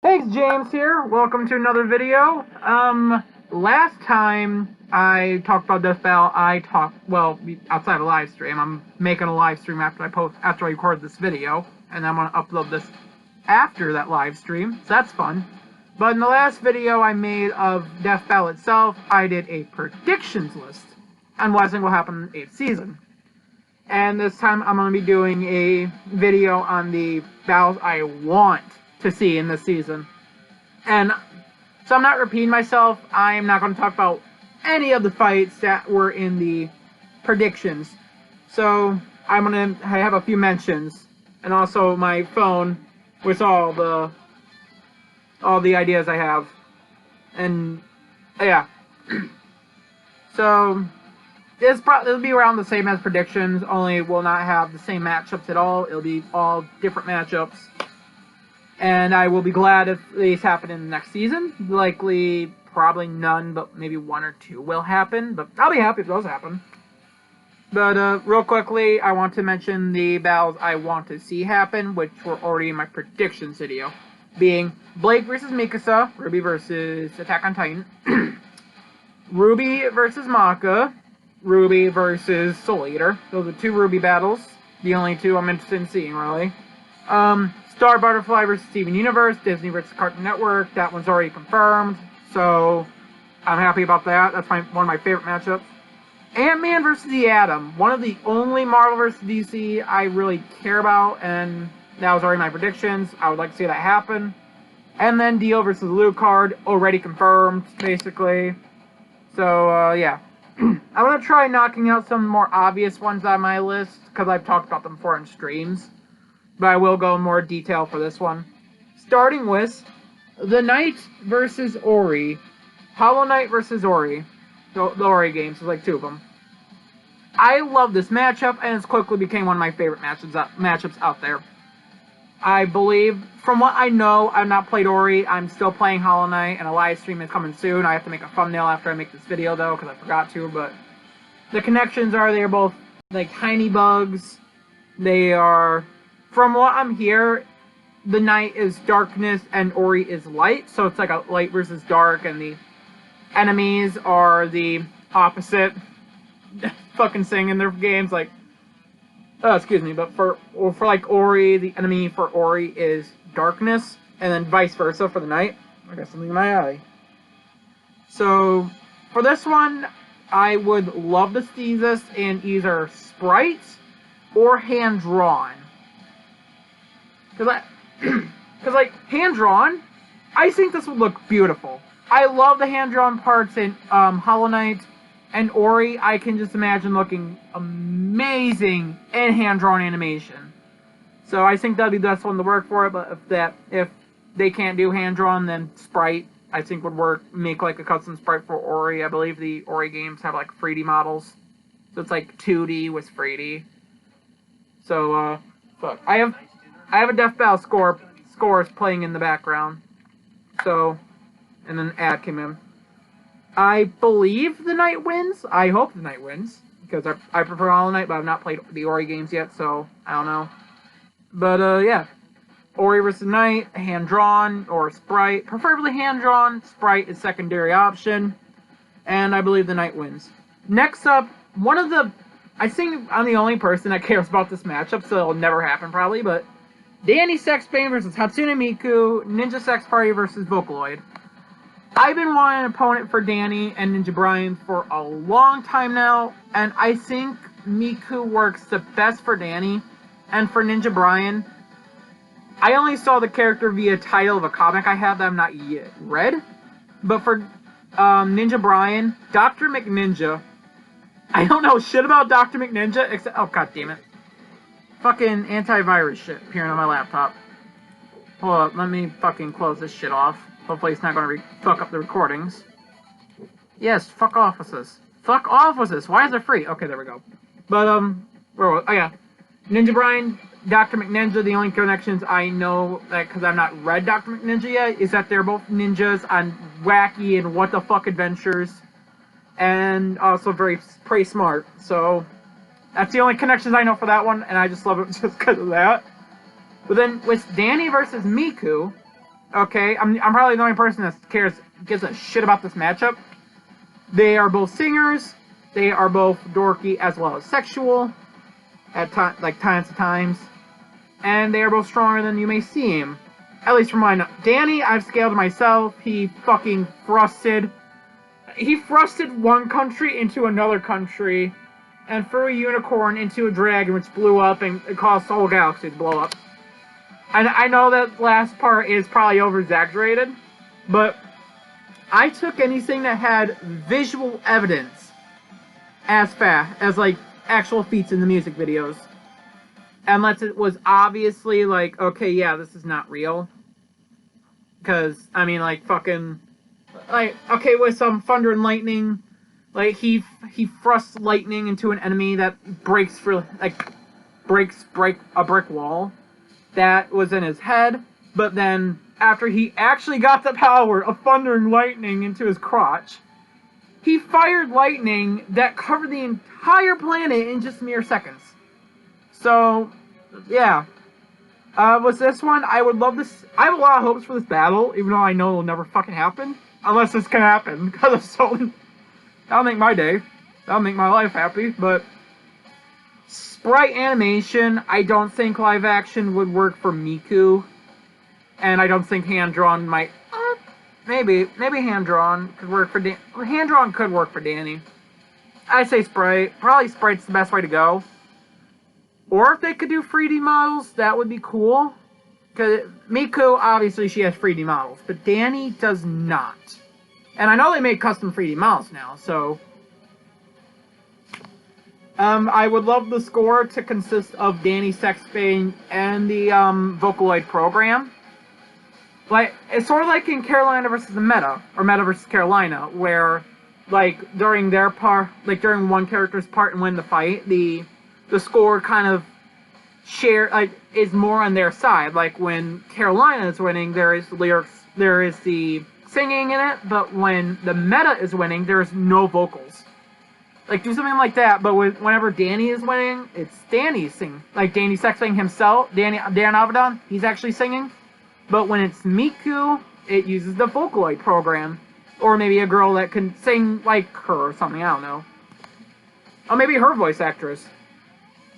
Hey, James here. Welcome to another video. Last time I talked about Death Battle, outside of a live stream. I'm making a live stream after I record this video, and I'm gonna upload this after that live stream, so that's fun. But in the last video I made of Death Battle itself, I did a predictions list on what I think will happen in the 8th season. And this time I'm gonna be doing a video on the battles I want to see in this season. And so I'm not repeating myself. I'm not going to talk about any of the fights that were in the predictions. So I have a few mentions, and also my phone with all the ideas I have. And yeah. So it'll be around the same as predictions, only it will not have the same matchups at all. It'll be all different matchups. And I will be glad if these happen in the next season. Likely, probably none, but maybe 1 or 2 will happen. But I'll be happy if those happen. But real quickly, I want to mention the battles I want to see happen, which were already in my predictions video. Being Blake versus Mikasa, Ruby versus Attack on Titan, Ruby versus Maka, Ruby versus Soul Eater. Those are 2 Ruby battles. The only 2 I'm interested in seeing, really. Star Butterfly versus Steven Universe, Disney versus Cartoon Network. That one's already confirmed, so I'm happy about that. That's one of my favorite matchups. Ant-Man versus the Atom, one of the only Marvel versus DC I really care about, and that was already my predictions. I would like to see that happen. And then Dio versus Alucard, already confirmed, basically. So, yeah. I'm going to try knocking out some more obvious ones on my list, because I've talked about them before in streams. But I will go in more detail for this one. Starting with the Knight versus Ori. Hollow Knight versus Ori. The Ori games, there's like 2 of them. I love this matchup, and it's quickly became one of my favorite matchups out there. I believe, from what I know, I've not played Ori. I'm still playing Hollow Knight, and a live stream is coming soon. I have to make a thumbnail after I make this video, though, because I forgot to. But the connections are, they're both like tiny bugs. They are... From what I'm here, the Knight is darkness and Ori is light, so it's like a light versus dark, and the enemies are the opposite. Fucking saying in their games, like, oh, excuse me, but for like Ori, the enemy for Ori is darkness, and then vice versa for the Knight. I got something in my eye. So, for this one, I would love to see this in either sprites or hand-drawn. Because, like, hand-drawn, I think this would look beautiful. I love the hand-drawn parts in Hollow Knight and Ori. I can just imagine looking amazing in hand-drawn animation. So I think that'd be the best one to work for it, but if they can't do hand-drawn, then sprite, I think would work. Make, like, a custom sprite for Ori. I believe the Ori games have, like, 3D models. So it's, like, 2D with 3D. So, fuck. I have a Death Battle scores playing in the background. So, and then an ad came in. I believe the Knight wins. I hope the Knight wins. Because I prefer Hollow Knight, but I've not played the Ori games yet, so I don't know. But, yeah. Ori versus Knight, hand-drawn, or sprite. Preferably hand-drawn. Sprite is secondary option. And I believe the Knight wins. Next up, I think I'm the only person that cares about this matchup, so it'll never happen probably, but Danny Sexbane versus Hatsune Miku, Ninja Sex Party versus Vocaloid. I've been wanting an opponent for Danny and Ninja Brian for a long time now, and I think Miku works the best for Danny, and for Ninja Brian, I only saw the character via title of a comic I have that I'm not yet read, but for Ninja Brian, Dr. McNinja, I don't know shit about Dr. McNinja, except, oh god damn it. Fucking antivirus shit appearing on my laptop. Hold up, let me fucking close this shit off. Hopefully it's not gonna fuck up the recordings. Yes, fuck off with this. Fuck off with this. Why is it free? Okay, there we go. But, oh yeah. Ninja Brian, Dr. McNinja, the only connections I know, because I've not read Dr. McNinja yet, is that they're both ninjas on wacky and what the fuck adventures. And also pretty smart, so that's the only connections I know for that one, and I just love it just because of that. But then, with Danny versus Miku, Okay, I'm probably the only person that gives a shit about this matchup. They are both singers. They are both dorky as well as sexual at times, and they are both stronger than you may seem. At least from mine. Danny, I've scaled myself. He fucking thrusted. He thrusted one country into another country, and threw a unicorn into a dragon, which blew up and it caused the whole galaxy to blow up. And I know that last part is probably over-exaggerated, but I took anything that had visual evidence as like, actual feats in the music videos. Unless it was obviously, like, okay, yeah, this is not real. Because, I mean, like, fucking... Like, okay, with some thunder and lightning, like, he thrusts lightning into an enemy that breaks a brick wall. That was in his head, but then, after he actually got the power of thunder and lightning into his crotch, he fired lightning that covered the entire planet in just mere seconds. So, yeah. With this one, I would love this. I have a lot of hopes for this battle, even though I know it'll never fucking happen. Unless this can happen, because of so... That'll make my day. That'll make my life happy, but... Sprite animation, I don't think live action would work for Miku. And I don't think hand-drawn might... maybe hand-drawn could work for hand-drawn could work for Danny. I'd say Sprite. Probably Sprite's the best way to go. Or if they could do 3D models, that would be cool. Because Miku, obviously, she has 3D models. But Danny does not. And I know they make custom 3D models now, so... I would love the score to consist of Danny Sexbane and the Vocaloid program. Like, it's sort of like in Carolina versus the Meta, or Meta versus Carolina, where, like, during their part, like, during one character's part and win the fight, the score kind of is more on their side. Like, when Carolina is winning, there is the singing in it, but when the Meta is winning, there's no vocals. Like, do something like that, but whenever Danny is winning, it's Danny singing. Like, Danny Sexbane himself, Dan Avedon, he's actually singing. But when it's Miku, it uses the Vocaloid program. Or maybe a girl that can sing like her or something, I don't know. Or maybe her voice actress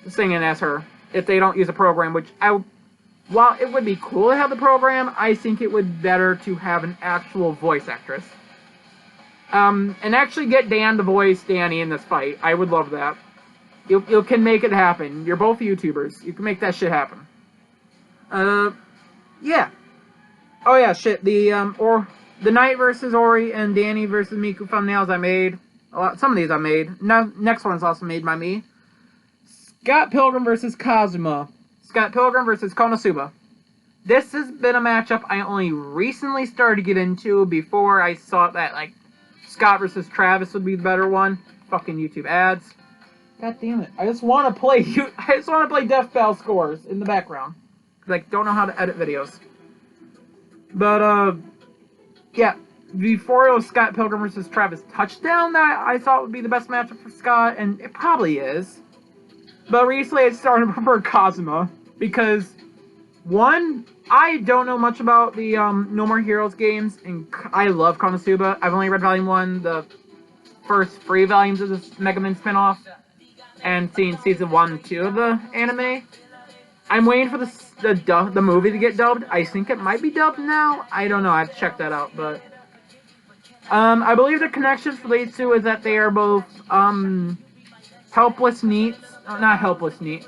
singing as her, if they don't use a program, which while it would be cool to have the program, I think it would be better to have an actual voice actress. And actually get Dan to voice Danny in this fight. I would love that. You can make it happen. You're both YouTubers. You can make that shit happen. Yeah. Oh yeah, shit. The Knight versus Ori and Danny versus Miku thumbnails I made. Some of these I made. Next one's also made by me. Scott Pilgrim versus Cosmo. Scott Pilgrim versus Konosuba. This has been a matchup I only recently started to get into before I saw that, like, Scott versus Travis would be the better one. Fucking YouTube ads. God damn it. I just want to play Death Battle scores in the background. Because I don't know how to edit videos. But, yeah. Before it was Scott Pilgrim versus Travis Touchdown that I thought would be the best matchup for Scott, and it probably is. But recently I started to prefer Cosmo. Because, one, I don't know much about the No More Heroes games, and I love Konosuba. I've only read Volume 1, the first 3 volumes of this Mega Man spinoff, and seen Season 1 and 2 of the anime. I'm waiting for the movie to get dubbed. I think it might be dubbed now. I don't know, I have to check that out, but... I believe the connection for these two is that they are both, helpless neats. Not helpless neat.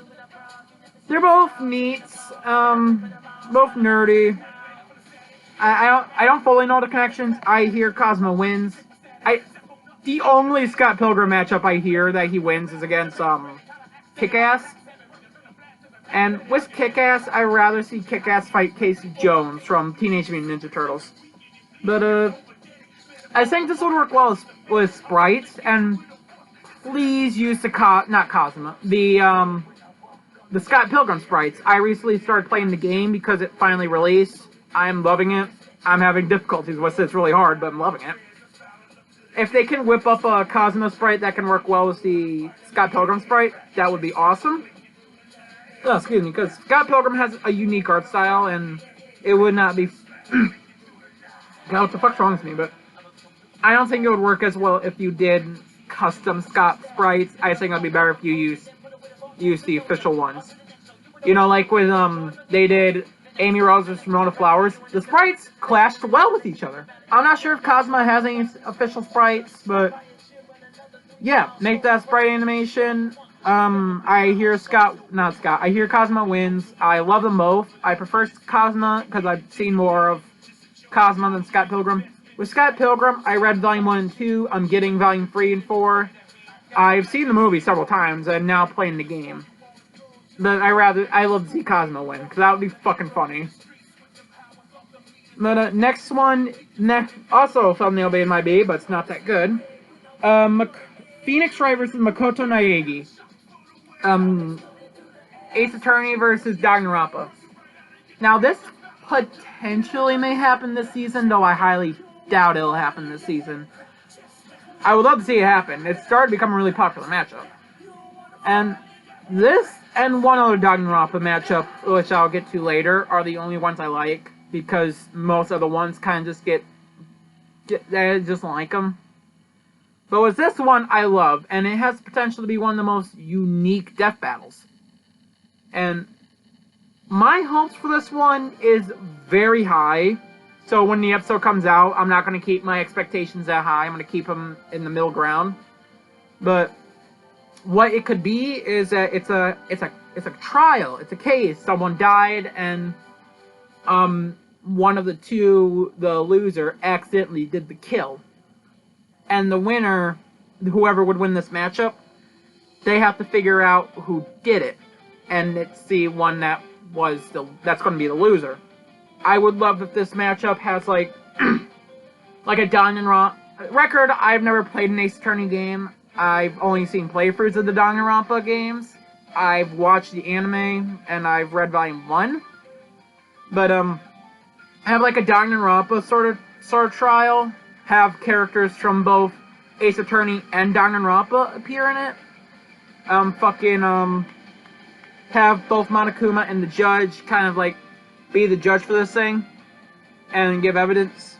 They're both neats, both nerdy. I don't fully know the connections. I hear Cosmo wins. The only Scott Pilgrim matchup I hear that he wins is against, Kick-Ass. And with Kick-Ass, I'd rather see Kick-Ass fight Casey Jones from Teenage Mutant Ninja Turtles. But, I think this would work well with sprites, and please use not Cosmo, the Scott Pilgrim sprites. I recently started playing the game because it finally released. I'm loving it. I'm having difficulties with it. It's really hard, but I'm loving it. If they can whip up a Cosmo sprite that can work well with the Scott Pilgrim sprite, that would be awesome. Oh, excuse me, because Scott Pilgrim has a unique art style, and it would not be God, what the fuck's wrong with me? But I don't think it would work as well if you did custom Scott sprites. I think it'd be better if you use the official ones. You know, like when they did Amy Rose versus Ramona Flowers, the sprites clashed well with each other. I'm not sure if Cosmo has any official sprites, but yeah, make that sprite animation. I hear I hear Cosmo wins. I love them both. I prefer Cosmo because I've seen more of Cosmo than Scott Pilgrim. With Scott Pilgrim, I read Volume 1 and 2. I'm getting Volume 3 and 4. I've seen the movie several times and now playing the game. But I love to see Cosmo win, because that would be fucking funny. But next one, also a thumbnail made my B, but it's not that good. Phoenix Wright versus Makoto Naegi. Ace Attorney versus Dognaropa. Now this potentially may happen this season, though I highly doubt it'll happen this season. I would love to see it happen. It started to become a really popular matchup. And this and one other Dognaropa matchup, which I'll get to later, are the only ones I like, because most of the ones kind of just I just don't like them. But with this one, I love, and it has potential to be one of the most unique death battles. And my hopes for this one is very high, so when the episode comes out, I'm not going to keep my expectations that high. I'm going to keep them in the middle ground. But what it could be is that it's a trial. It's a case. Someone died, and one of the two, the loser, accidentally did the kill. And the winner, whoever would win this matchup, they have to figure out who did it, and it's the one that's going to be the loser. I would love if this matchup has like like a Danganronpa record. I've never played an Ace Attorney game. I've only seen playthroughs of the Dognaropa games. I've watched the anime and I've read Volume 1. But have like a Danganronpa sort of trial. Have characters from both Ace Attorney and Dognaropa appear in it. Have both Monokuma and the judge kind of like be the judge for this thing and give evidence.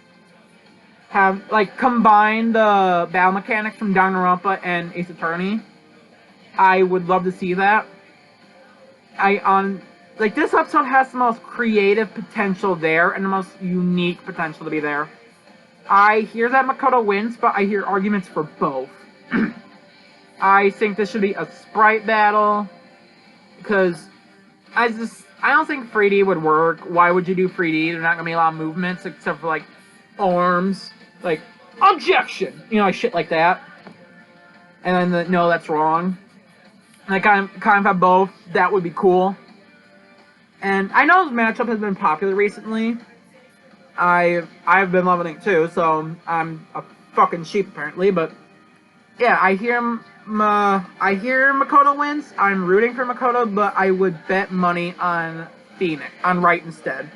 Have like combine the battle mechanics from Dognaropa and Ace Attorney. I would love to see that. Like this episode has the most creative potential there and the most unique potential to be there. I hear that Makoto wins, but I hear arguments for both. I think this should be a sprite battle, because I don't think 3D would work. Why would you do 3D? There's not gonna be a lot of movements except for like arms, like objection, you know, like shit like that. And then no, that's wrong. And I kind of have both. That would be cool. And I know this matchup has been popular recently. I've been loving it too, so I'm a fucking sheep apparently, but yeah, I hear Makoto wins. I'm rooting for Makoto, but I would bet money on Wright instead.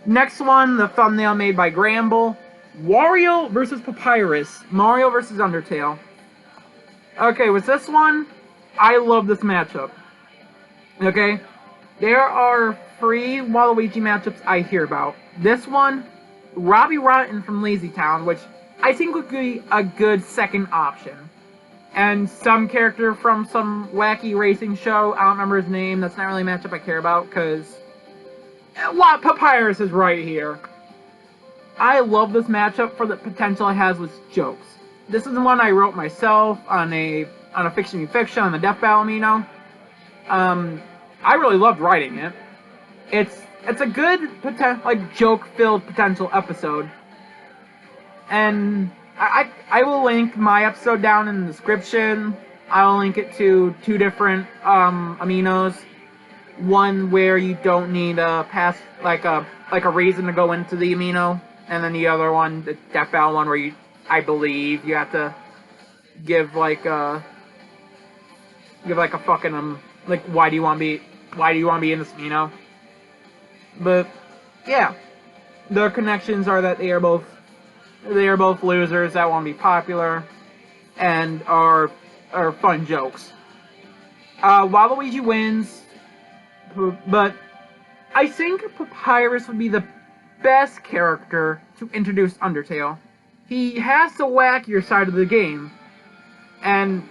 Next one, the thumbnail made by Gramble. Wario versus Papyrus. Mario versus Undertale. Okay, with this one, I love this matchup. Okay? There are 3 Waluigi matchups I hear about. This one, Robbie Rotten from Lazy Town, which I think would be a good second option. And some character from some wacky racing show, I don't remember his name, that's not really a matchup I care about, because Papyrus is right here. I love this matchup for the potential it has with jokes. This is the one I wrote myself on a Fiction Fiction, on the Death Battle, you know. I really loved writing it. It's a good joke-filled potential episode. And I will link my episode down in the description. I will link it to 2 different aminos. One where you don't need a a reason to go into the amino, and then the other one, the Death Battle one, where I believe you have to give like a fucking why do you want to be in this amino? But yeah, the connections are that they are both losers that want to be popular and are fun jokes. Waluigi wins, but I think Papyrus would be the best character to introduce Undertale. He has to whack your side of the game. And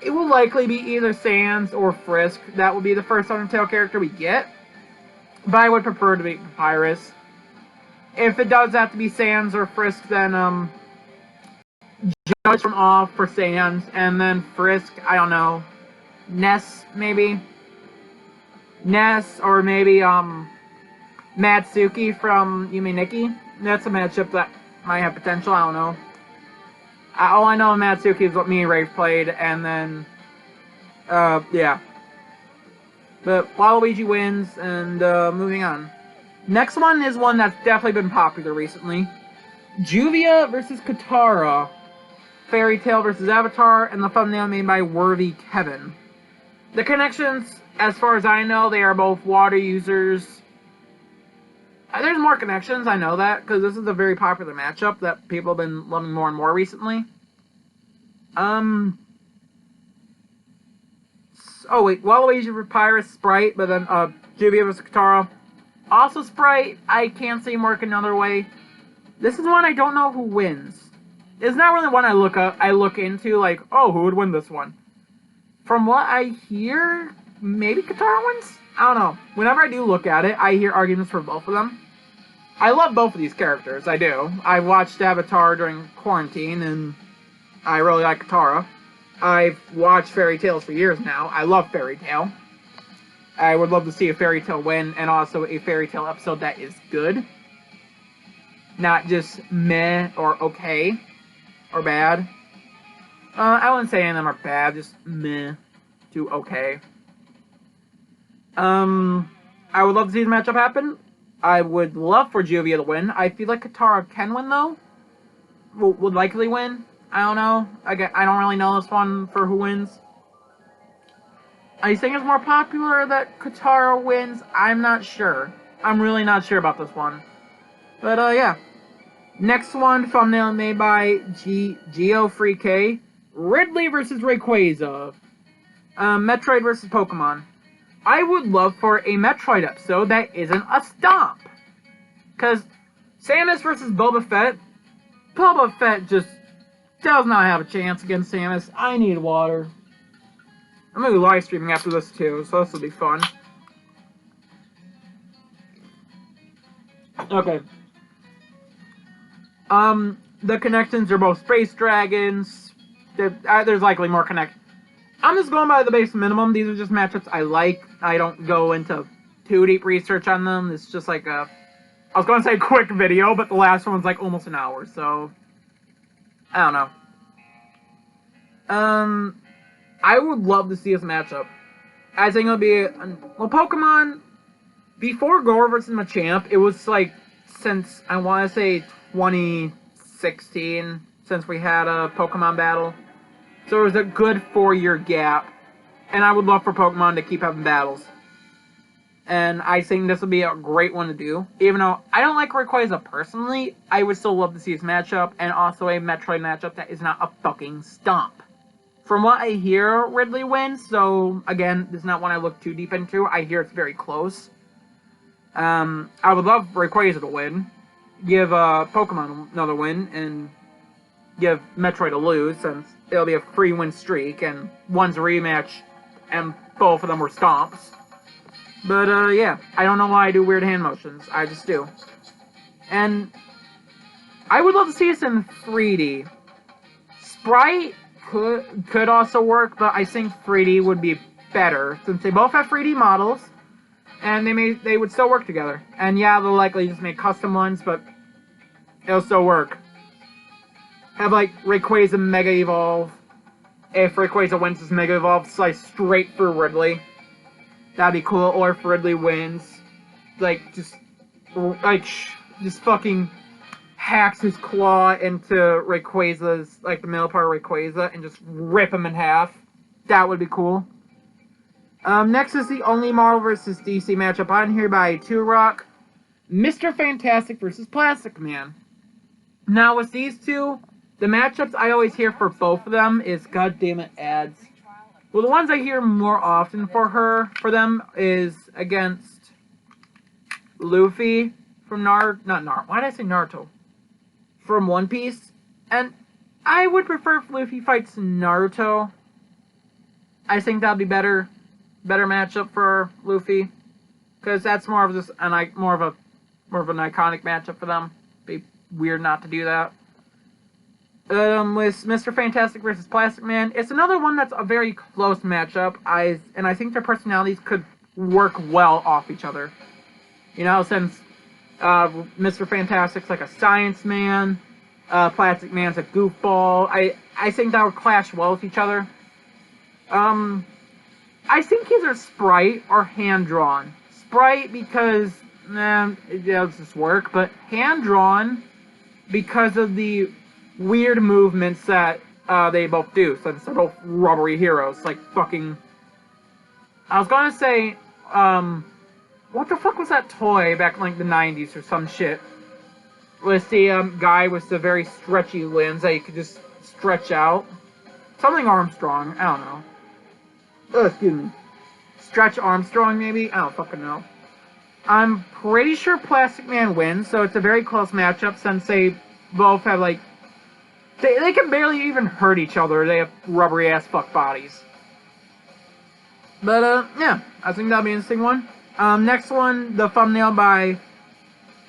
it will likely be either Sans or Frisk. That will be the first Undertale character we get. But I would prefer to be Papyrus. If it does have to be Sans or Frisk, then Judge from off for Sans. And then Frisk, I don't know. Ness, maybe? Ness, or maybe Matsuki from Yume Nikki. That's a matchup that might have potential, I don't know. All I know of Matsuki is what me and Rafe played, and then, yeah. But Waluigi wins, and moving on. Next one is one that's definitely been popular recently. Juvia versus Katara. Fairy Tail versus Avatar, and the thumbnail made by Worthy Kevin. The connections, as far as I know, they are both water users. There's more connections, I know that, because this is a very popular matchup that people have been loving more and more recently. Oh wait, Waluigi for Papyrus, Sprite, but then Juvia versus Katara. Also Sprite, I can't see him work another way. This is one I don't know who wins. It's not really one I look into, like, oh, who would win this one? From what I hear, maybe Katara wins? I don't know. Whenever I do look at it, I hear arguments for both of them. I love both of these characters, I do. I watched Avatar during quarantine, and I really like Katara. I've watched Fairy Tales for years now. I love Fairy Tail. I would love to see a Fairy Tail win, and also a Fairy Tail episode that is good. Not just meh or okay or bad. I wouldn't say any of them are bad, just meh to okay. I would love to see the matchup happen. I would love for Juvia to win. I feel like Katara can win, though. Would likely win. I don't know. I don't really know this one for who wins. I think it's more popular that Katara wins. I'm not sure. I'm really not sure about this one. But, yeah. Next one, thumbnail made by Geo3K. Ridley versus Rayquaza. Metroid versus Pokemon. I would love for a Metroid episode that isn't a stomp. Because Samus versus Boba Fett just does not have a chance against Samus. I need water. I'm going to be live streaming after this too, so this will be fun. Okay. The connections are both space dragons. There's likely more connect. I'm just going by the base minimum. These are just matchups I like. I don't go into too deep research on them. It's just like a... I was going to say quick video, but the last one was like almost an hour, so... I don't know. I would love to see this matchup. I think it'll be... Well, Pokemon... Before Gore vs. Machamp, it was like... Since, I want to say, 2016, since we had a Pokemon battle. So it was a good 4-year gap. And I would love for Pokemon to keep having battles. And I think this would be a great one to do. Even though I don't like Rayquaza personally, I would still love to see this matchup. And also a Metroid matchup that is not a fucking stomp. From what I hear, Ridley wins. So, again, this is not one I look too deep into. I hear it's very close. I would love Rayquaza to win. Give Pokemon another win. And give Metroid a lose, since it'll be a free win streak, and one's a rematch, and both of them were stomps. But, yeah, I don't know why I do weird hand motions, I just do. And I would love to see this in 3D. Sprite could also work, but I think 3D would be better, since they both have 3D models, and they would still work together. And yeah, they'll likely just make custom ones, but it'll still work. Have, like, Rayquaza Mega Evolve. If Rayquaza wins this Mega Evolve, slice straight for Ridley. That'd be cool. Or if Ridley wins, just fucking hacks his claw into Rayquaza's, the middle part of Rayquaza, and just rip him in half. That would be cool. Next is the only Marvel vs. DC matchup on here by Turok. Mr. Fantastic versus Plastic Man. Now, with these two, the matchups I always hear for both of them is, goddammit, ads. Well, the ones I hear more often for them is against Luffy from why did I say Naruto? From One Piece. And I would prefer if Luffy fights Naruto. I think that'd be better matchup for Luffy. Because that's more of an iconic matchup for them. Be weird not to do that. With Mr. Fantastic versus Plastic Man, it's another one that's a very close matchup. I think their personalities could work well off each other. You know, since Mr. Fantastic's like a science man, Plastic Man's a goofball. I think that would clash well with each other. I think either Sprite or hand drawn. Sprite because it does just work, but hand drawn because of the weird movements that they both do, since they're both rubbery heroes. Like fucking, I was gonna say, what the fuck was that toy back in like the 90s or some shit? With the guy with the very stretchy limbs that you could just stretch out. Something Armstrong, I don't know. Oh, excuse me. Stretch Armstrong, maybe? I don't fucking know. I'm pretty sure Plastic Man wins, so it's a very close matchup since they both have like... They can barely even hurt each other. They have rubbery ass fuck bodies. But, yeah. I think that'll be an interesting one. Next one, the thumbnail by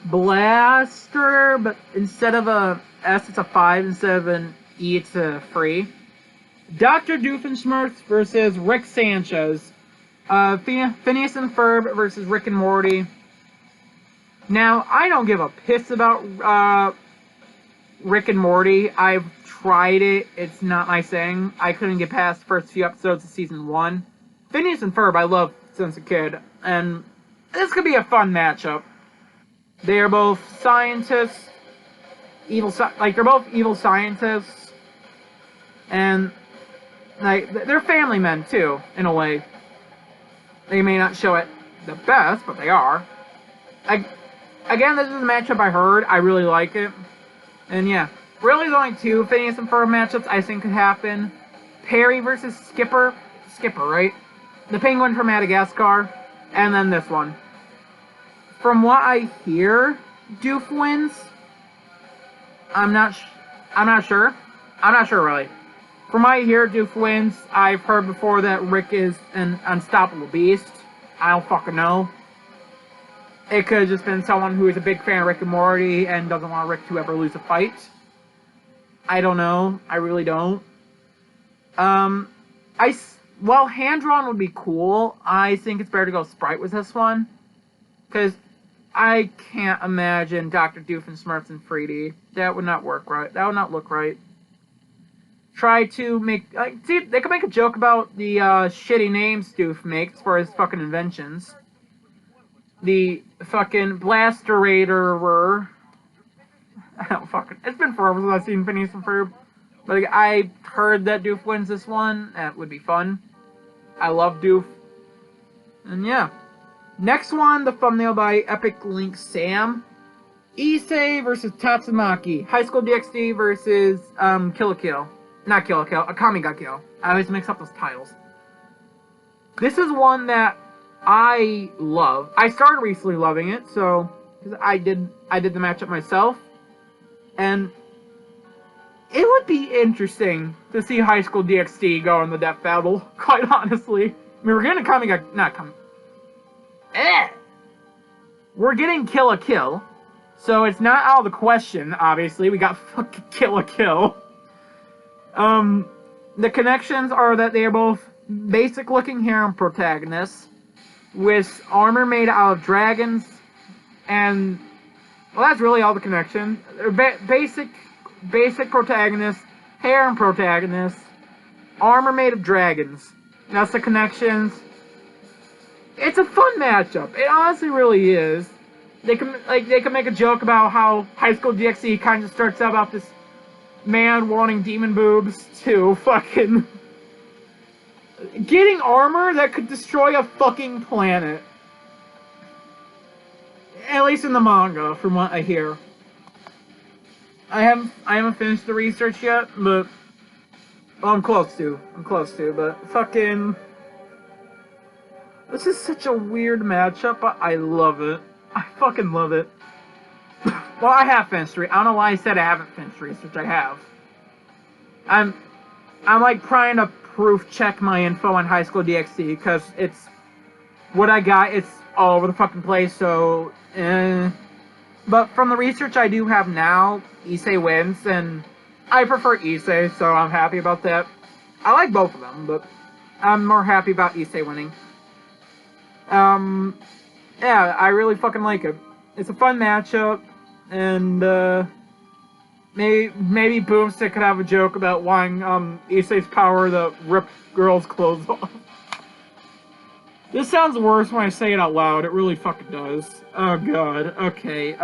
Blaster, but instead of a S, it's a 5. Instead of an E, it's a 3. Dr. Doofenshmirtz versus Rick Sanchez. Phineas and Ferb versus Rick and Morty. Now, I don't give a piss about Rick and Morty. I've tried it. It's not my thing. I couldn't get past the first few episodes of season 1. Phineas and Ferb I love since a kid, and this could be a fun matchup. They are both scientists, they're both evil scientists, and like they're family men too, in a way. They may not show it the best, but they are. Again, this is a matchup I heard. I really like it. And yeah, really there's only 2 Phineas and Ferb matchups I think could happen. Perry versus Skipper. Skipper, right? The penguin from Madagascar. And then this one. From what I hear, Doof wins. I'm not sure. I'm not sure, really. From what I hear, Doof wins. I've heard before that Rick is an unstoppable beast. I don't fucking know. It could have just been someone who is a big fan of Rick and Morty and doesn't want Rick to ever lose a fight. I don't know. I really don't. Well, hand-drawn would be cool. I think it's better to go Sprite with this one. Because I can't imagine Dr. Doofenshmirtz and 3D. That would not work right. That would not look right. Try to make... see, they could make a joke about the shitty names Doof makes for his fucking inventions. The fucking Blasterator. I don't fucking... It's been forever since I've seen Phineas and Ferb. But like, I heard that Doof wins this one. That would be fun. I love Doof. And yeah. Next one, the thumbnail by Epic Link Sam. Issei versus Tatsumaki. High School DxD versus Kill la Kill. Not Kill la Kill, Akame ga Kill. I always mix up those titles. This is one that I love. I started recently loving it, so I did the matchup myself. And it would be interesting to see High School DxD go in the death battle, quite honestly. I mean, we're getting We're getting Kill la Kill, so it's not out of the question, obviously. We got fucking Kill la Kill. The connections are that they are both basic-looking harem protagonists with armor made out of dragons, and, well, that's really all the connection. Basic protagonists, harem protagonists, armor made of dragons. That's the connections. It's a fun matchup. It honestly really is. They can make a joke about how High School DxD kind of starts out about this man wanting demon boobs to fucking getting armor that could destroy a fucking planet. At least in the manga, from what I hear. I haven't finished the research yet, but well, I'm close to, but fucking this is such a weird matchup, but I love it. I fucking love it. Well, I have finished I don't know why I said I haven't finished research. I have. I'm like trying to proof check my info on High School DxD because it's what I got. It's all over the fucking place. So, but from the research I do have now, Issei wins, and I prefer Issei, so I'm happy about that. I like both of them, but I'm more happy about Issei winning. Yeah, I really fucking like it. It's a fun matchup, and maybe Boomstick could have a joke about wanting Issei's power to rip girls' clothes off. This sounds worse when I say it out loud. It really fucking does. Oh god. Okay.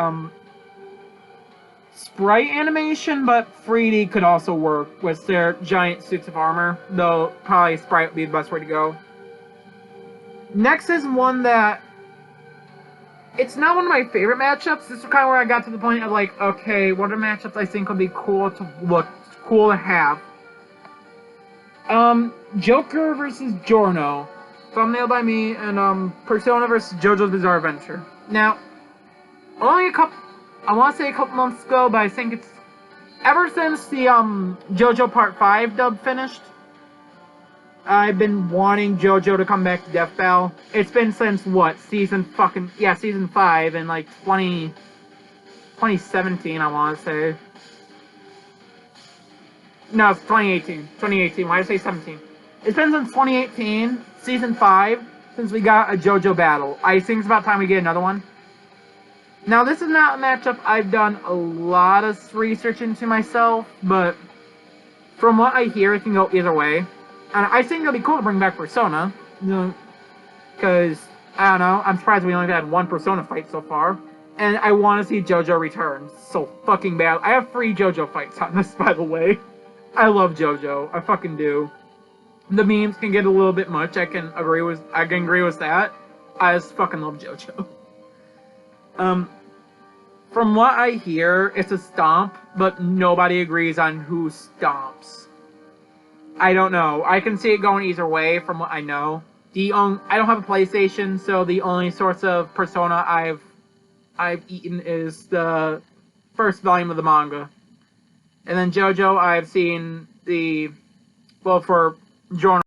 Sprite animation, but 3D could also work with their giant suits of armor. Though probably Sprite would be the best way to go. Next is one that it's not one of my favorite matchups. This is kind of where I got to the point of like, okay, what are matchups I think would be cool to have? Joker versus Giorno. Thumbnail by me, and Persona versus JoJo's Bizarre Adventure. Now, only I want to say a couple months ago, but I think it's ever since the JoJo Part 5 dub finished, I've been wanting JoJo to come back to Death Battle. It's been since what, season 5 in like 2017, I want to say. No, it's 2018. 2018. Why did I say 17? It's been since 2018, season 5, since we got a JoJo battle. I think it's about time we get another one. Now, this is not a matchup I've done a lot of research into myself, but from what I hear, it can go either way. And I think it'll be cool to bring back Persona, because, I don't know, I'm surprised we only had one Persona fight so far. And I want to see JoJo return so fucking bad. I have 3 JoJo fights on this, by the way. I love JoJo. I fucking do. The memes can get a little bit much. I can agree with that. I just fucking love JoJo. From what I hear, it's a stomp, but nobody agrees on who stomps. I don't know. I can see it going either way from what I know. I don't have a PlayStation, so the only source of Persona I've eaten is the first volume of the manga. And then JoJo, I've seen for Giorno.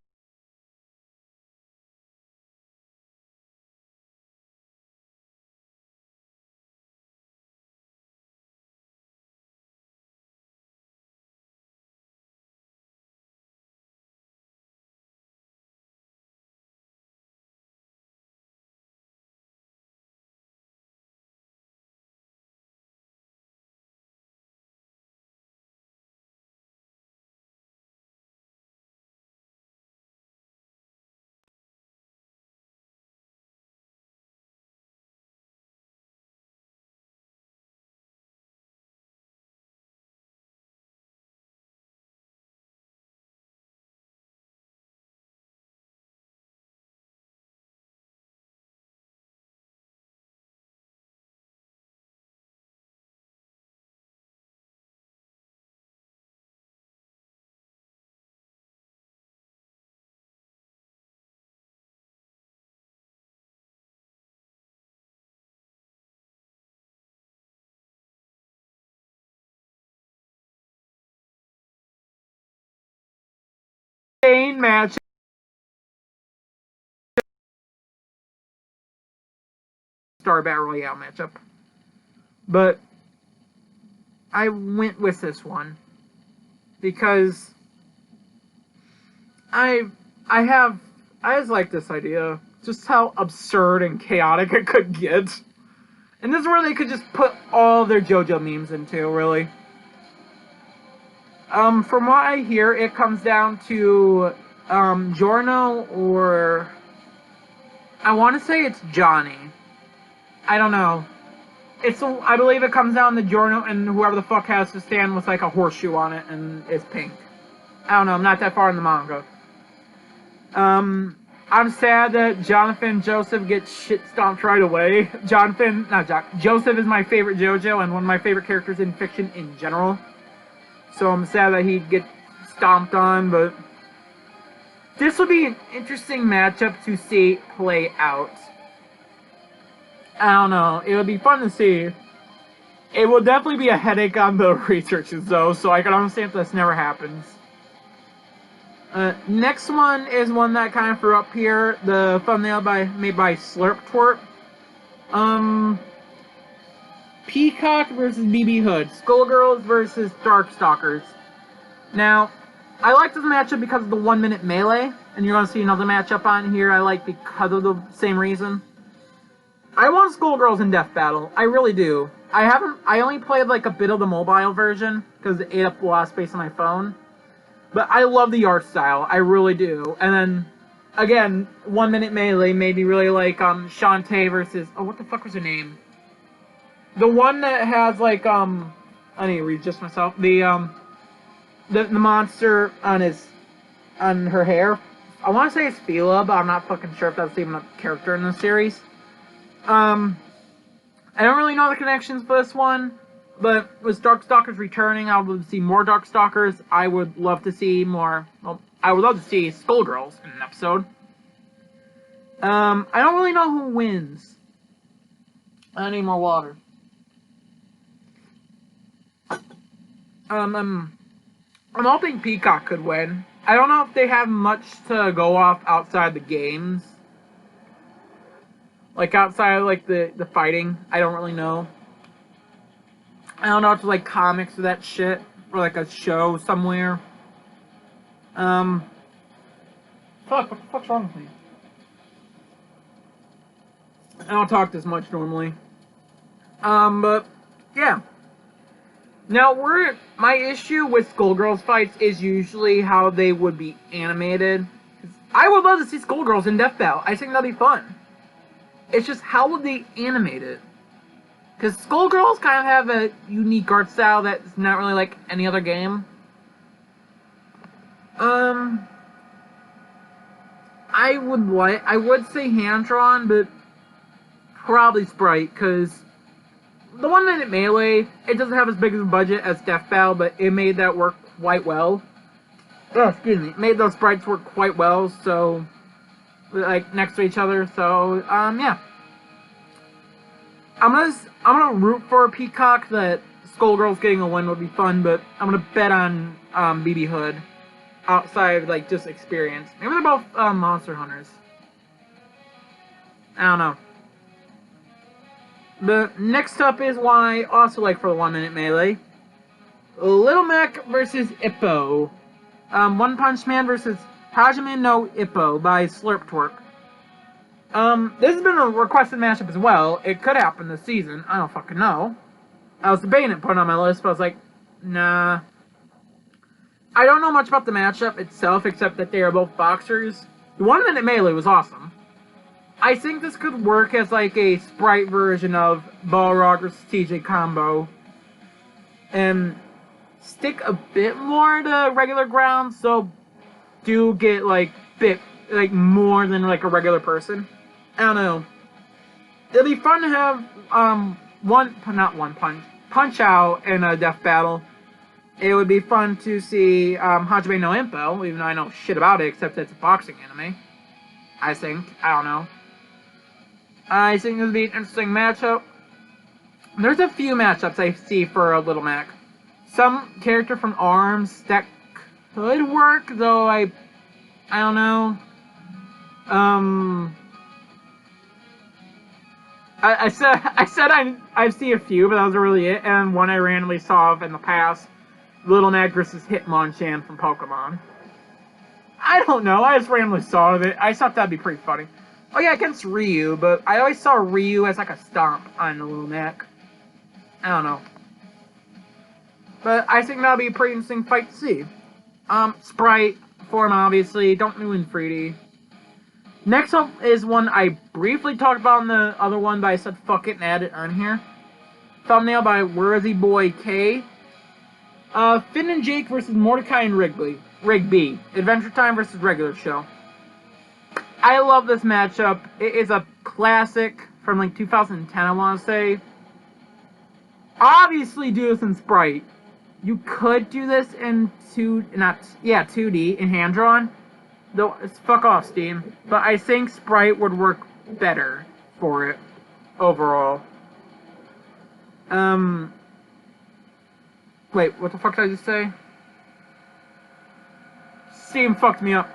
Main match. Star Battle Royale matchup. But I went with this one because I just like this idea. Just how absurd and chaotic it could get. And this is where they could just put all their JoJo memes into, really. From what I hear, it comes down to Giorno or I want to say it's Johnny. I don't know. I believe it comes down to Giorno and whoever the fuck has to stand with like a horseshoe on it and it's pink. I don't know, I'm not that far in the manga. I'm sad that Jonathan Joseph gets shit stomped right away. Joseph is my favorite JoJo and one of my favorite characters in fiction in general. So I'm sad that he'd get stomped on, but this will be an interesting matchup to see play out. I don't know. It would be fun to see. It will definitely be a headache on the researches, though, so I can understand if this never happens. Next one is one that kind of threw up here. The thumbnail made by Slurp Twerp. Peacock versus BB Hood. Skullgirls versus Darkstalkers. Now, I like this matchup because of the 1 minute melee, and you're going to see another matchup on here I like because of the same reason. I want Skullgirls in Death Battle. I really do. I only played like a bit of the mobile version because it ate up a lot of space on my phone. But I love the art style. I really do. And then, again, 1 minute melee made me really like Shantae versus... Oh, what the fuck was her name? The one that has like I need to read just myself. The monster on her hair. I want to say it's Fila, but I'm not fucking sure if that's even a character in the series. I don't really know the connections for this one, but with Darkstalkers returning, I would love to see more Darkstalkers. I would love to see more. Well, I would love to see Skullgirls in an episode. I don't really know who wins. I need more water. I'm hoping Peacock could win. I don't know if they have much to go off outside the games. Like, outside of, like, the fighting. I don't really know. I don't know if it's, like, comics or that shit. Or, like, a show somewhere. Fuck, what the fuck's wrong with me? I don't talk this much normally. But, yeah. Now, my issue with Skullgirls fights is usually how they would be animated. I would love to see Skullgirls in Death Battle. I think that'd be fun. It's just, how would they animate it? Because Skullgirls kind of have a unique art style that's not really like any other game. I would say hand-drawn, but probably Sprite, because the 1 minute melee, it doesn't have as big of a budget as Death Battle, but it made that work quite well. Oh, excuse me. It made those sprites work quite well, so, like, next to each other, so, yeah. I'm gonna root for Peacock that Skullgirls getting a win would be fun, but I'm gonna bet on, BB Hood. Outside, like, just experience. Maybe they're both, monster hunters. I don't know. The next up is one I also like for the 1 minute melee. Little Mac versus Ippo. One Punch Man versus Hajime no Ippo by Slurp Twerp. This has been a requested matchup as well. It could happen this season. I don't fucking know. I was debating it putting it on my list, but I was like, nah. I don't know much about the matchup itself, except that they are both boxers. The 1 minute melee was awesome. I think this could work as like a sprite version of Balrog versus TJ combo. And stick a bit more to regular ground, so do get like more than like a regular person. I don't know. It'll be fun to have Punch Out in a Death Battle. It would be fun to see Hajime no Ippo, even though I know shit about it, except it's a boxing anime. I think. I don't know. I think this would be an interesting matchup. There's a few matchups I see for a Little Mac. Some character from ARMS that could work, though I don't know. I said I see a few, but that was really it. And one I randomly saw in the past, Little Mac versus Hitmonchan from Pokemon. I don't know. I just randomly saw it. I thought that'd be pretty funny. Oh yeah, against Ryu, but I always saw Ryu as like a stomp on the Little Mac. I don't know. But I think that'll be a pretty interesting fight to see. Sprite form, obviously. Don't do in 3D. Next up is one I briefly talked about in the other one, but I said fuck it and add it on here. Thumbnail by Worthy Boy K. Finn and Jake versus Mordecai and Rigby. Adventure Time versus regular show. I love this matchup. It is a classic from like 2010, I want to say. Obviously do this in Sprite. You could do this in 2D in hand-drawn. Though, fuck off, Steam. But I think Sprite would work better for it, overall. Wait, what the fuck did I just say? Steam fucked me up.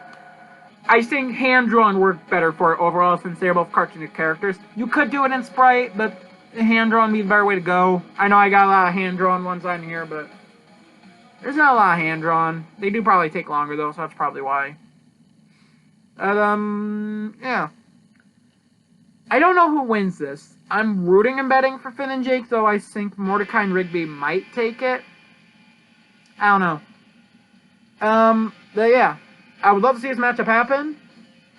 I think hand-drawn worked better for it overall since they're both cartoonish characters. You could do it in Sprite, but hand-drawn would be the better way to go. I know I got a lot of hand-drawn ones on here, but there's not a lot of hand-drawn. They do probably take longer, though, so that's probably why. But, yeah. I don't know who wins this. I'm rooting and betting for Finn and Jake, though I think Mordecai and Rigby might take it. I don't know. But yeah. I would love to see this matchup happen.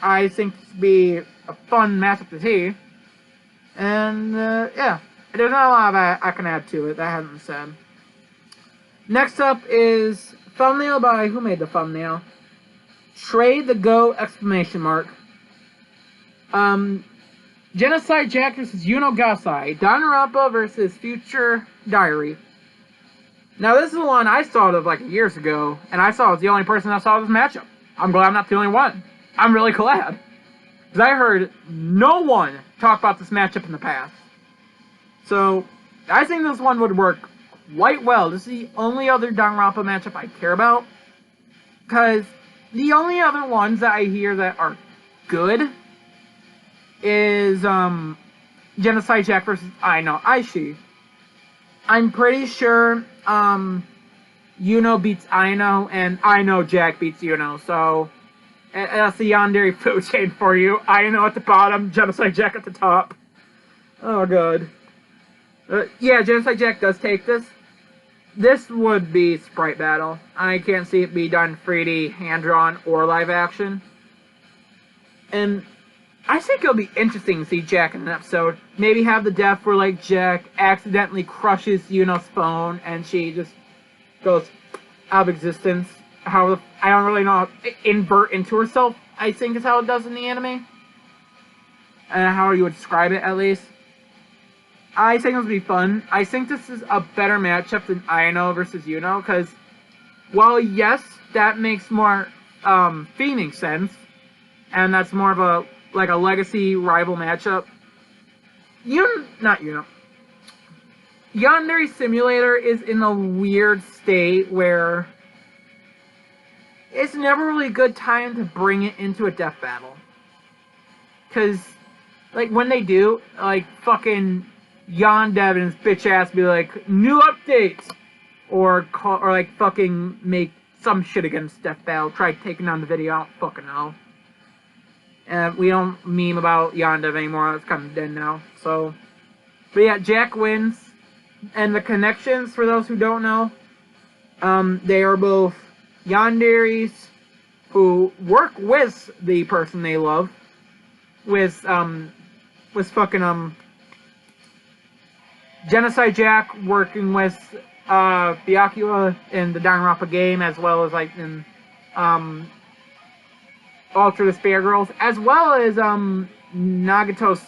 I think this would be a fun matchup to see. And, yeah. There's not a lot I can add to it that hasn't been said. Next up is thumbnail by, who made the thumbnail? Trade the Go! Exclamation mark. Genocide Jack versus Yuno Gasai. Dognaropa versus Future Diary. Now, this is the one I saw of like years ago, and I saw it was the only person that saw this matchup. I'm glad I'm not the only one. I'm really glad. Because I heard no one talk about this matchup in the past. So, I think this one would work quite well. This is the only other Dognaropa matchup I care about. Because the only other ones that I hear that are good is Genocide Jack versus Aishi. I'm pretty sure Yuno beats Aino, and Aino Jack beats Yuno, so that's the yandere food chain for you. Aino at the bottom, Genocide Jack at the top. Oh god. Yeah, Genocide Jack does take this. This would be Sprite Battle. I can't see it be done 3D, hand-drawn, or live action. And I think it'll be interesting to see Jack in an episode. Maybe have the death where, like, Jack accidentally crushes Yuno's phone and she just goes out of existence. How, I don't really know, invert into herself, I think is how it does in the anime. And how you would describe it, at least. I think this would be fun. I think this is a better matchup than Aino versus Yuno, because, while yes, that makes more fiending sense, and that's more of a like a legacy rival matchup. Yandere Simulator is in a weird state where it's never really a good time to bring it into a death battle. Cause, like, when they do, like, fucking Yondev and his bitch ass be like, new updates! Or like, fucking make some shit against death battle, try taking down the video, I don't fucking know. We don't meme about Yondev anymore. It's kind of dead now. So, but yeah, Jack wins. And the connections, for those who don't know, they are both yanderes who work with the person they love. With fucking, Genocide Jack working with, Byakuya in the Dognaropa game, as well as, like, in, Ultra the Spear Girls, as well as Nagato's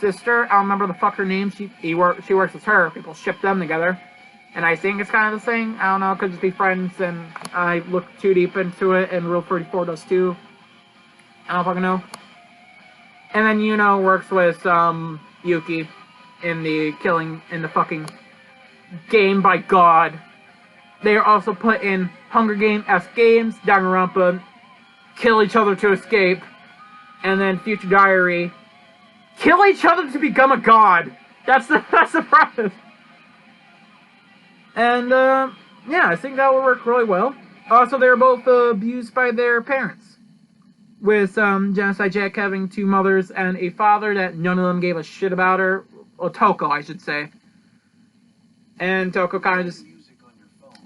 sister. I don't remember the fuck her name. She works with her. People ship them together, and I think it's kind of the thing. I don't know. It could just be friends, and I looked too deep into it, and Rule 34 does too. I don't fucking know. And then Yuno works with Yuki in the fucking game by God. They are also put in Hunger Game-esque games. Danganronpa kill each other to escape, and then Future Diary kill each other to become a god. That's the premise. And yeah, I think that will work really well. Also, they were both abused by their parents, with Genocide Jack having two mothers and a father that none of them gave a shit about her. Or Toko, I should say. And Toko kind of just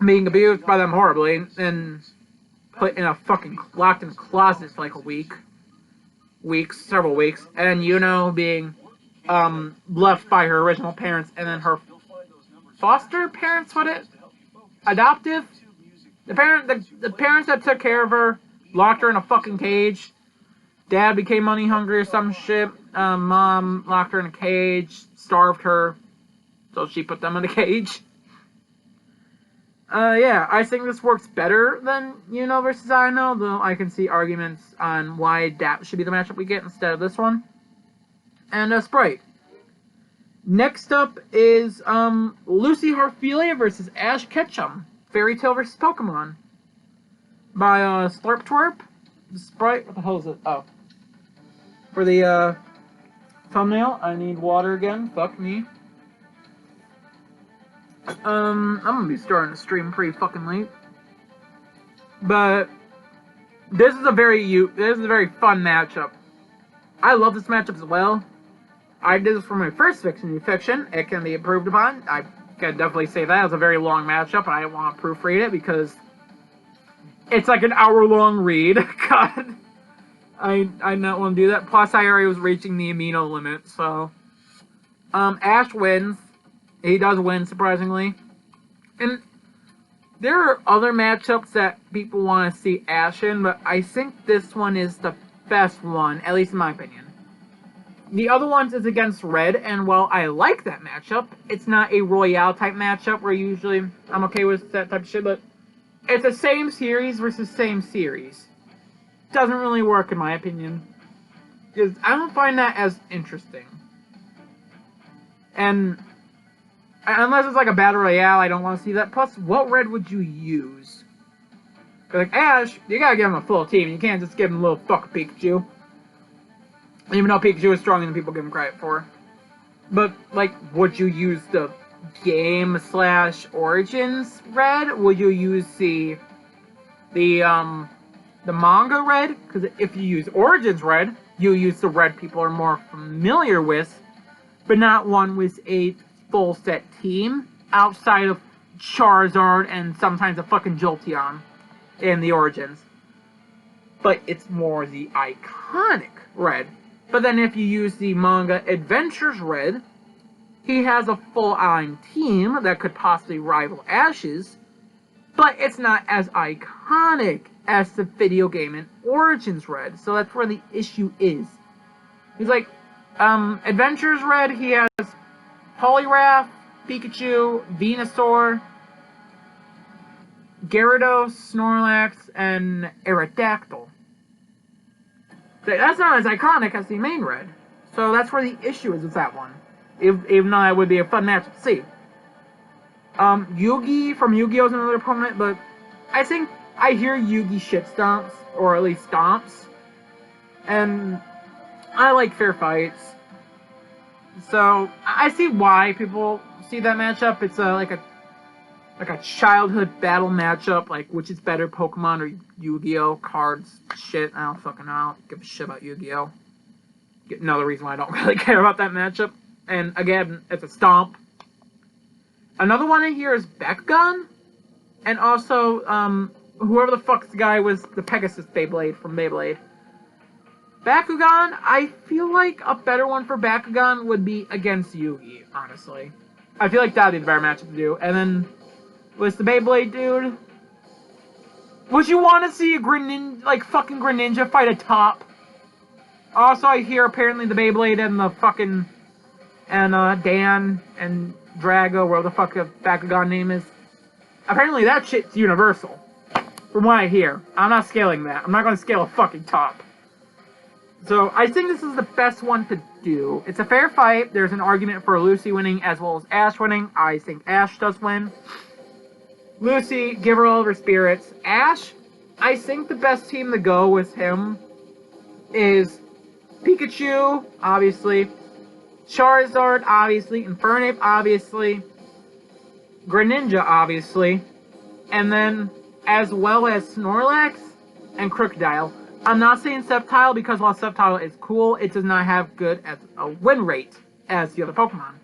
being abused by them horribly and put in a fucking locked in a closet for like several weeks, and Yuno being left by her original parents, and then her foster parents, adoptive, the parents that took care of her locked her in a fucking cage. Dad became money hungry or some shit. Mom locked her in a cage, starved her, so she put them in a cage. Yeah, I think this works better than Yuno versus Aino, though I can see arguments on why that should be the matchup we get instead of this one. And, Sprite. Next up is Lucy Harphelia versus Ash Ketchum. Fairy Tail versus Pokemon. By Slurp Twerp. Sprite. What the hell is it? Oh. For the thumbnail, I need water again. Fuck me. I'm gonna be starting the stream pretty fucking late. But this is a very fun matchup. I love this matchup as well. I did this for my first fiction. It can be improved upon. I can definitely say that. It was a very long matchup, and I didn't want to proofread it because it's like an hour-long read. God. I not want to do that. Plus, I already was reaching the amino limit, so... Ash wins. He does win, surprisingly. And there are other matchups that people want to see Ash in, but I think this one is the best one, at least in my opinion. The other ones is against Red, and while I like that matchup, it's not a Royale type matchup where usually I'm okay with that type of shit, but it's the same series versus same series. Doesn't really work in my opinion. Because I don't find that as interesting. And unless it's like a Battle Royale, I don't want to see that. Plus, what Red would you use? Like, Ash, you gotta give him a full team. You can't just give him a little fuck Pikachu. Even though Pikachu is stronger than people give him credit for. But, like, would you use the game/Origins Red? Would you use the manga Red? Because if you use Origins Red, you use the Red people are more familiar with, but not one with a full set team outside of Charizard and sometimes a fucking Jolteon in the Origins. But it's more the iconic Red. But then if you use the manga Adventures Red, he has a full-on team that could possibly rival Ash's, but it's not as iconic as the video game in Origins Red. So that's where the issue is. He's like, Adventures Red, he has Poliwrath, Pikachu, Venusaur, Gyarados, Snorlax, and Aerodactyl. That's not as iconic as the main Red. So that's where the issue is with that one. Even though that would be a fun match to see. Yugi from Yu-Gi-Oh! Is another opponent, but I think I hear Yugi shit stomps, or at least stomps. And I like fair fights. So I see why people see that matchup. It's like a childhood battle matchup, like which is better, Pokemon or Yu-Gi-Oh! Cards, shit, I don't fucking know, I don't give a shit about Yu-Gi-Oh! Another reason why I don't really care about that matchup. And again, it's a stomp. Another one in here is Backago, and also, whoever the fuck's the guy was the Pegasus Beyblade from Beyblade. Backago, I feel like a better one for Backago would be against Yugi, honestly. I feel like that would be the better matchup to do. And then, with the Beyblade dude, would you want to see a fucking Greninja fight a top? Also, I hear apparently the Beyblade and the fucking, and Dan and Drago, whatever the fuck the Backago name is, apparently that shit's universal. From what I hear. I'm not scaling that. I'm not going to scale a fucking top. So, I think this is the best one to do. It's a fair fight. There's an argument for Lucy winning as well as Ash winning. I think Ash does win. Lucy, give her all of her spirits. Ash, I think the best team to go with him is Pikachu, obviously. Charizard, obviously. Infernape, obviously. Greninja, obviously. And then, as well as Snorlax and Crocodile. I'm not saying Sceptile because while Sceptile is cool, it does not have good as a win rate as the other Pokemon.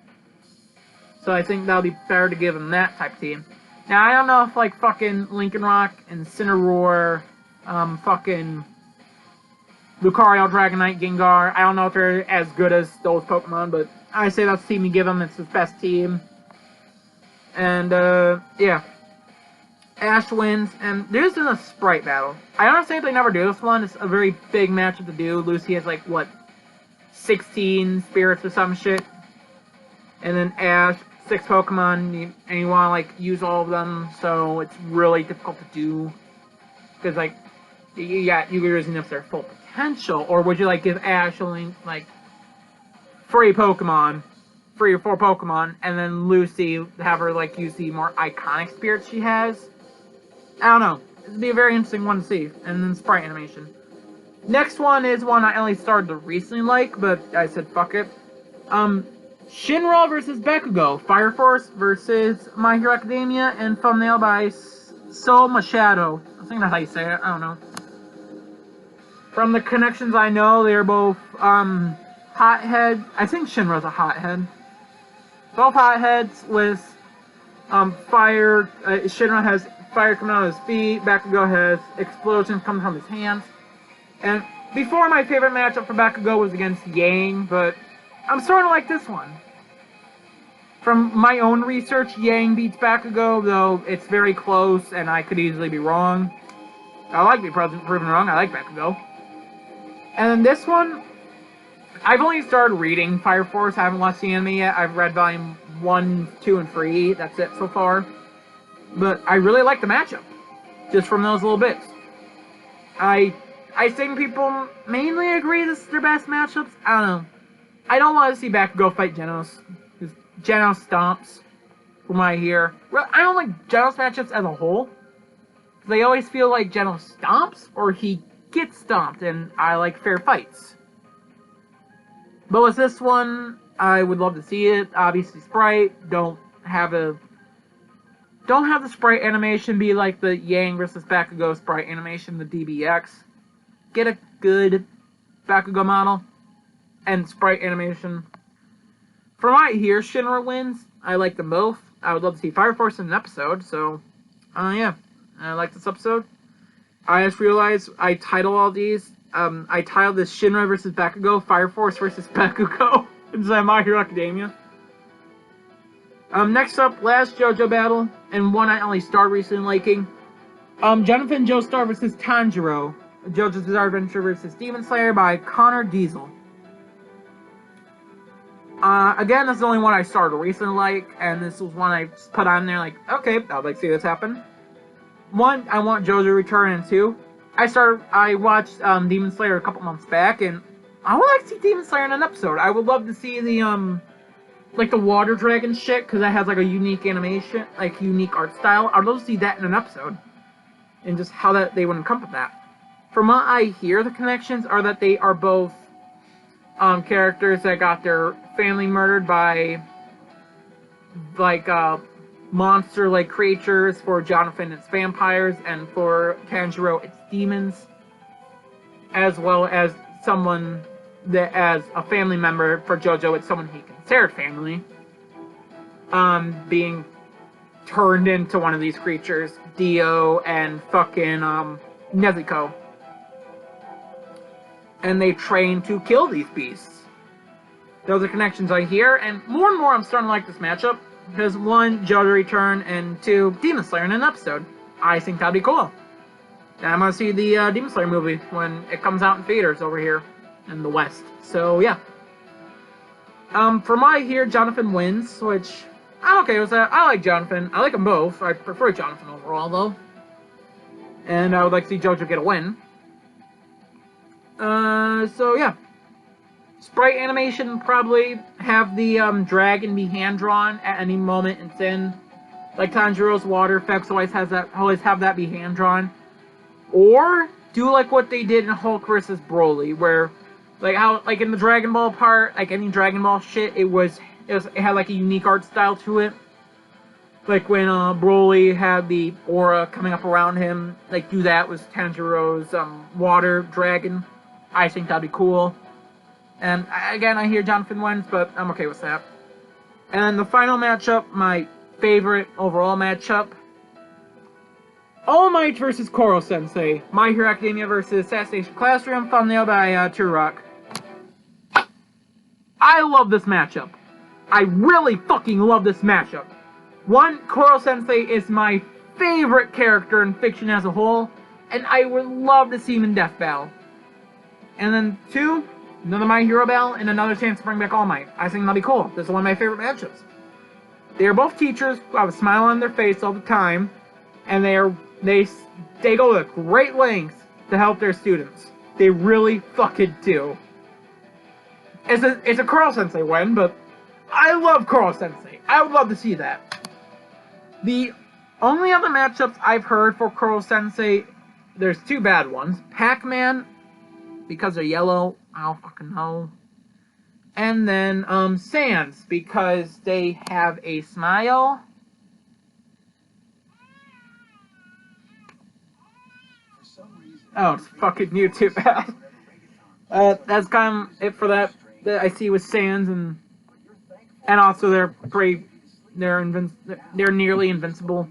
So I think that would be better to give him that type of team. Now, I don't know if, like, fucking Lincoln Rock, Incineroar, fucking Lucario, Dragonite, Gengar, I don't know if they're as good as those Pokemon, but I say that's the team you give him. It's his best team. And, yeah. Ash wins, and this is a Sprite battle. I understand they never do this one. It's a very big matchup to do. Lucy has, like, what, 16 spirits or some shit. And then Ash, 6 Pokemon, and you want to, like, use all of them, so it's really difficult to do. Because, like, you're using them to their full potential. Or would you, like, give Ash only, like, 3 Pokemon 3 or 4 Pokemon, and then Lucy, have her, like, use the more iconic spirits she has. I don't know. It'd be a very interesting one to see. And then sprite animation. Next one is one I only started to recently like, but I said fuck it. Shinra versus Backago. Fire Force versus My Hero Academia, and thumbnail by So Machado. I think that's how you say it. I don't know. From the connections I know, they're both, hothead. I think Shinra's a hothead. Both hotheads with, fire. Shinra has fire coming out of his feet. Backago has explosions coming from his hands. And before, my favorite matchup for Backago was against Yang, but I'm starting to like this one. From my own research, Yang beats Backago, though it's very close and I could easily be wrong. I like to be proven wrong. I like Backago. And then this one, I've only started reading Fire Force. I haven't watched the anime yet. I've read volume 1, 2, and 3. That's it so far. But I really like the matchup, just from those little bits. I think people mainly agree this is their best matchups. I don't know. I don't want to see Backago fight Genos, because Genos stomps, from what I hear. I don't like Genos matchups as a whole. They always feel like Genos stomps, or he gets stomped, and I like fair fights. But with this one, I would love to see it. Obviously, sprite. Don't have the sprite animation be like the Yang versus Backago sprite animation, the DBX. Get a good Backago model and sprite animation. From what I hear, Shinra wins. I like them both. I would love to see Fire Force in an episode, so, yeah. I like this episode. I just realized I title all these. I titled this Shinra versus Backago, Fire Force versus Backago. It's My Hero Academia. Next up, last JoJo battle, and one I only started recently liking. Jonathan Joestar versus Tanjiro. JoJo's Bizarre Adventure versus Demon Slayer by Connor Diesel. Again, this is the only one I started recently like, and this was one I just put on there like, okay, I'd like to see this happen. 1, I want JoJo to return, and 2, I watched Demon Slayer a couple months back, and I would like to see Demon Slayer in an episode. I would love to see the, like the water dragon shit, because that has like a unique animation, like unique art style. I'd love to see that in an episode, and just how that they would encompass that. From what I hear, the connections are that they are both characters that got their family murdered by like monster-like creatures. For Jonathan, it's vampires, and for Tanjiro, it's demons, as well as someone that, as a family member for JoJo, it's someone he considered family, being turned into one of these creatures, Dio and fucking Nezuko. And they train to kill these beasts. Those are connections I hear, and more I'm starting to like this matchup, because 1, JoJo return, and 2, Demon Slayer in an episode. I think that'd be cool. And I'm gonna see the Demon Slayer movie when it comes out in theaters over here in the West. So yeah. From what I hear, Jonathan wins, which I'm okay with that. I like Jonathan. I like them both. I prefer Jonathan overall, though. And I would like to see JoJo get a win. So yeah. Sprite animation, probably have the dragon be hand-drawn at any moment it's in. Like Tanjiro's water effects always have that be hand-drawn. Or do like what they did in Hulk vs. Broly, where like in the Dragon Ball part, like any Dragon Ball shit, it had like a unique art style to it. Like when Broly had the aura coming up around him, like do that with Tanjiro's water dragon. I think that'd be cool. And again, I hear Jonathan wins, but I'm okay with that. And then the final matchup, my favorite overall matchup, All Might versus Koro Sensei. My Hero Academia versus Assassination Classroom, thumbnail by Turok. I love this matchup. I really fucking love this matchup. 1, Koro Sensei is my favorite character in fiction as a whole, and I would love to see him in Death Battle. And then 2, another My Hero battle, and another chance to bring back All Might. I think that'll be cool. This is one of my favorite matchups. They are both teachers who have a smile on their face all the time, and they go to great lengths to help their students. They really fucking do. It's a Koro Sensei win, but I love Koro Sensei. I would love to see that. The only other matchups I've heard for Koro Sensei, there's two bad ones. Pac-Man, because they're yellow, I don't fucking know. And then, Sans, because they have a smile. Oh, it's fucking YouTube bad. That's kind of it for that I see with Sans, and also they're nearly invincible.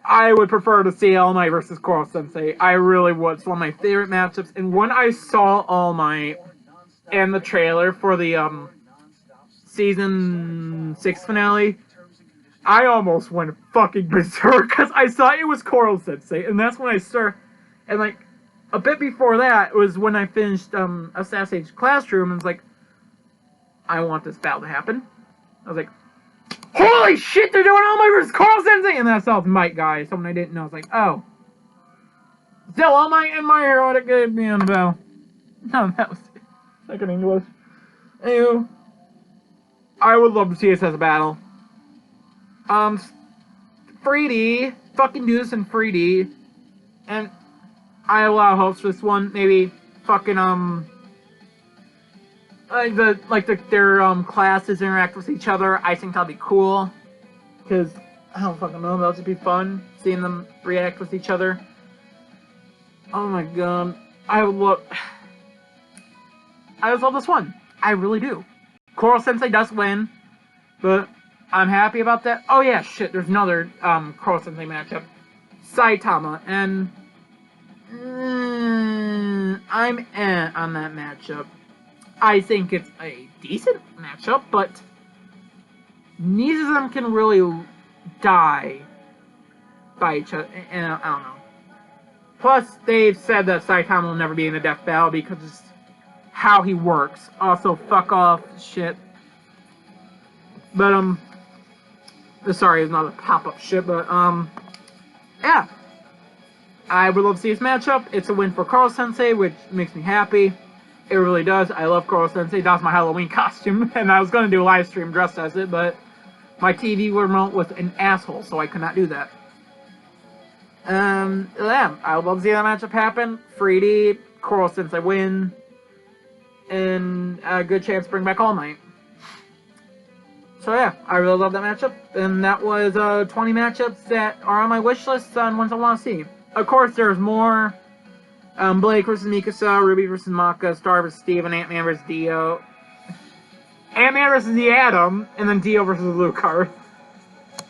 I would prefer to see All Might versus Koro Sensei. I really would. It's one of my favorite matchups. And when I saw All Might in the trailer for the season 6 finale, I almost went fucking berserk because I thought it was Koro Sensei, and that's when I started. And like a bit before that was when I finished Assassin's Classroom, and was like, I want this battle to happen. I was like, holy shit, they're doing All Might versus Koro Sensei! And then I saw the Might guy, someone I didn't know. I was like, oh. Still All Might and my hero to get me on the battle. No, that was second English. Anywho, I would love to see this as a battle. 3D, fucking do this in 3D, and I have a lot of hopes for this one. Maybe fucking their classes interact with each other. I think that'll be cool, because I don't fucking know, that'll just be fun seeing them react with each other. Oh my god, I would love this one. I really do. Koro Sensei does win, but I'm happy about that. Oh yeah, shit, there's another Koro Sensei matchup. Saitama, and I'm on that matchup. I think it's a decent matchup, but neither of them can really die by each other, and I don't know. Plus, they've said that Saitama will never be in a death battle because it's how he works. Also, fuck off, shit. But, sorry, it's not a pop-up shit, but, yeah. I would love to see this matchup. It's a win for Koro Sensei, which makes me happy. It really does. I love Koro Sensei. That was my Halloween costume, and I was going to do a live stream dressed as it, but my TV remote was an asshole, so I could not do that. Yeah, I would love to see that matchup happen. 3D, Koro Sensei win, and a good chance to bring back All Might. So yeah, I really love that matchup, and that was 20 matchups that are on my wish list on ones I want to see. Of course, there's more. Blake versus Mikasa, Ruby versus Maka, Star versus Steven, Ant-Man versus Dio, Ant-Man versus the Atom, and then Dio versus Lucar.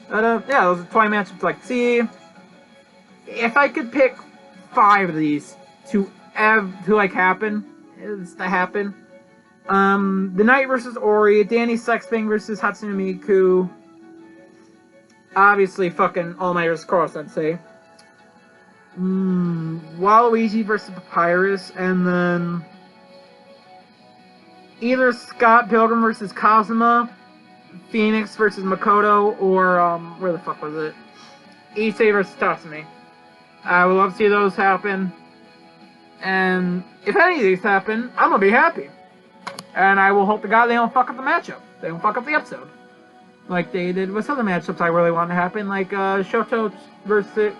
But yeah, those are 20 matchups I'd like to see. If I could pick 5 of these to happen, the Knight versus Ori, Danny Sexbang versus Hatsune Miku, obviously fucking All Might versus Koro Sensei, Waluigi versus Papyrus, and then either Scott Pilgrim versus Cosmo, Phoenix versus Makoto, or where the fuck was it? Issei versus Tatsumaki. I would love to see those happen, and if any of these happen, I'm gonna be happy. And I will hope to God they don't fuck up the matchup. They don't fuck up the episode. Like they did with other matchups I really want to happen, like Zuko versus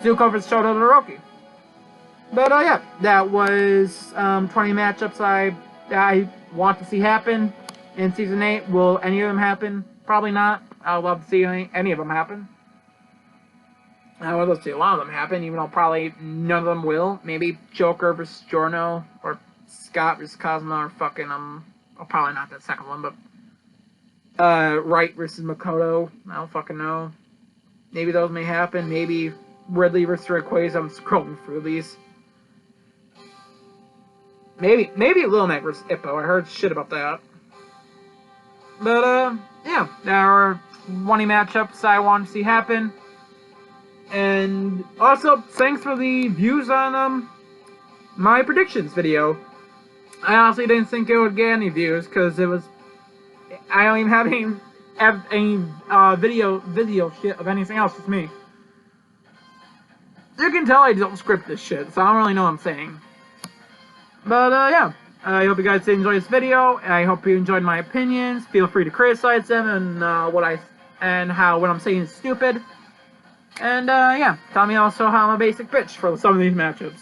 Shoto Todoroki. But yeah, that was 20 matchups I want to see happen in Season 8. Will any of them happen? Probably not. I would love to see any of them happen. I would love to see a lot of them happen, even though probably none of them will. Maybe Joker versus Giorno, or Scott versus Cosmo, or fucking, well, probably not that second one, but, Wright versus Makoto. I don't fucking know. Maybe those may happen. Maybe Ridley versus Rayquaza. I'm scrolling through these. Maybe Little Mac versus Ippo. I heard shit about that. But, yeah, there are 20 matchups I want to see happen. And also, thanks for the views on, my predictions video. I honestly didn't think it would get any views, because it was... I don't even have any video shit of anything else, just me. You can tell I don't script this shit, so I don't really know what I'm saying. But, yeah. I hope you guys did enjoy this video. I hope you enjoyed my opinions. Feel free to criticize them and what I'm saying is stupid. And yeah, tell me also how I'm a basic bitch for some of these matchups.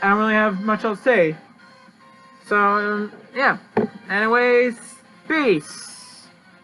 I don't really have much else to say. So yeah. Anyways, peace.